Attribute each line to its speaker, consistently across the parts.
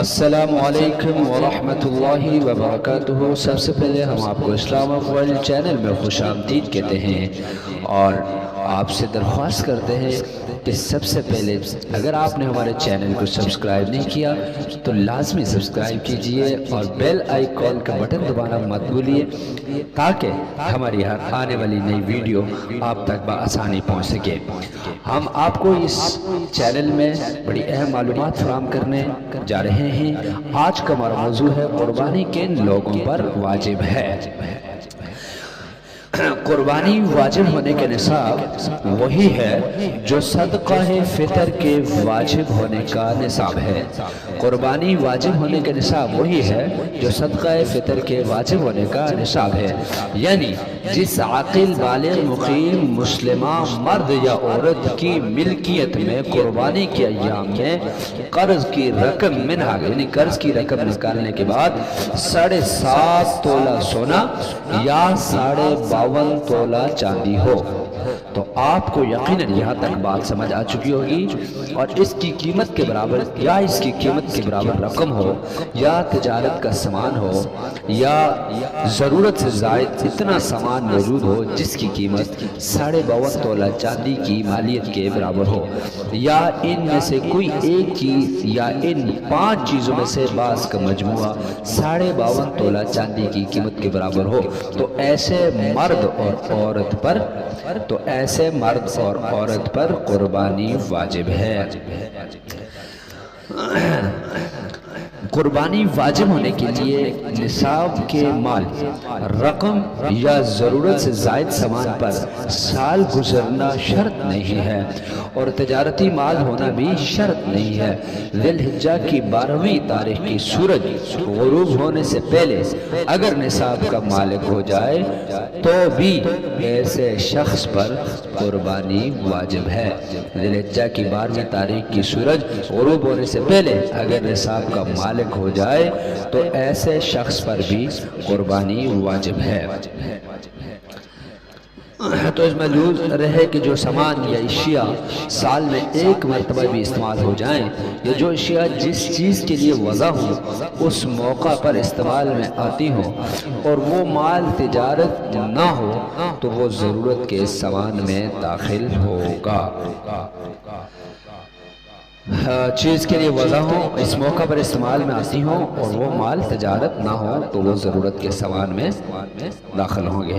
Speaker 1: السلام علیکم ورحمۃ اللہ وبرکاتہ۔ سب سے پہلے ہم آپ کو اسلام ورلڈ چینل میں خوش آمدید کہتے ہیں اور آپ سے درخواست کرتے ہیں کہ سب سے پہلے اگر آپ نے ہمارے چینل کو سبسکرائب نہیں کیا تو لازمی سبسکرائب کیجئے اور بیل آئیکن کا بٹن دبانا مت بھولیے تاکہ ہماری ہر آنے والی نئی ویڈیو آپ تک بآسانی پہنچ سکے۔ ہم آپ کو اس چینل میں بڑی اہم معلومات فراہم کرنے جا رہے ہیں۔ آج کا ہمارا موضوع ہے قربانی کن لوگوں پر واجب ہے۔ قربانی واجب ہونے کے نصاب وہی ہے جو صدقہ فطر کے واجب ہونے کا نصاب ہے۔ قربانی واجب ہونے کے نصاب وہی ہے جو صدقہ فطر کے واجب ہونے کا نصاب ہے، یعنی جس عاقل بالغ مقیم مسلمہ مرد یا عورت کی ملکیت میں قربانی کے ایام میں قرض کی رقم منہا یعنی قرض کی رقم نکالنے کے بعد 7.5 تولہ سونا یا 52 تولہ چاندی ہو تو آپ کو یقیناً یہاں تک بات سمجھ آ چکی ہوگی، اور اس کی قیمت کے برابر یا اس کی قیمت کے برابر رقم ہو یا تجارت کا سامان ہو یا ضرورت سے زائد اتنا سامان موجود ہو جس کی قیمت 52 تولہ چاندی کی مالیت کے برابر ہو، یا ان میں سے کوئی ایک چیز یا ان 5 چیزوں میں سے بعض کا مجموعہ 52 تولہ چاندی کی قیمت کے برابر ہو تو ایسے مرد اور عورت پر قربانی واجب ہے۔ قربانی واجب ہونے کے لیے نصاب کے مال، رقم یا ضرورت سے زائد سامان پر سال گزرنا شرط نہیں ہے اور تجارتی مال ہونا بھی شرط نہیں ہے۔ ذی الحجہ کی 12ویں تاریخ کی سورج غروب ہونے سے پہلے اگر نصاب کا مالک ہو جائے تو بھی ایسے شخص پر قربانی واجب ہے۔ ذی الحجہ کی 12ویں تاریخ کی سورج غروب ہونے سے پہلے اگر نصاب کا مالک ہو جائے تو ایسے شخص پر بھی قربانی واجب ہے۔ تو اس محلول رہے کہ جو سامان یا اشیاء سال میں ایک مرتبہ بھی استعمال ہو جائیں یا جو اشیاء جس چیز کے لیے وضع ہو اس موقع پر استعمال میں آتی ہوں اور وہ مال تجارت نہ ہو تو وہ ضرورت کے سامان میں داخل ہوگا۔ چیز کے لیے وضع ہو اس موقع پر استعمال میں آتی ہوں اور وہ مال تجارت نہ ہو تو وہ ضرورت کے سامان میں داخل ہوں گے۔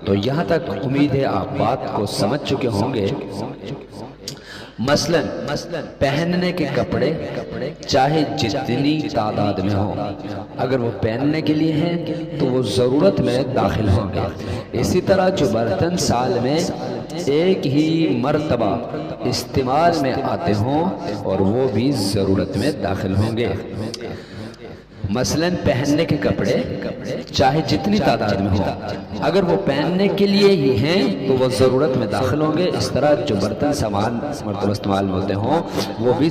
Speaker 1: تو یہاں تک امید ہے آپ بات کو سمجھ چکے ہوں گے۔ مثلا پہننے کے کپڑے چاہے جتنی تعداد میں ہوں، اگر وہ پہننے کے لیے ہیں تو وہ ضرورت میں داخل ہوں گے۔ اسی طرح جو برتن سال میں ایک ہی مرتبہ استعمال میں آتے ہوں اور وہ بھی ضرورت میں داخل ہوں گے۔ مثلا پہننے کے کپڑے چاہے جتنی تعداد میں ہوں، اگر وہ پہننے کے لیے ہی ہیں تو وہ ضرورت میں داخل ہوں گے۔ اس طرح جو برتن سامان مرتبہ استعمال میں ہوتے ہوں وہ بھی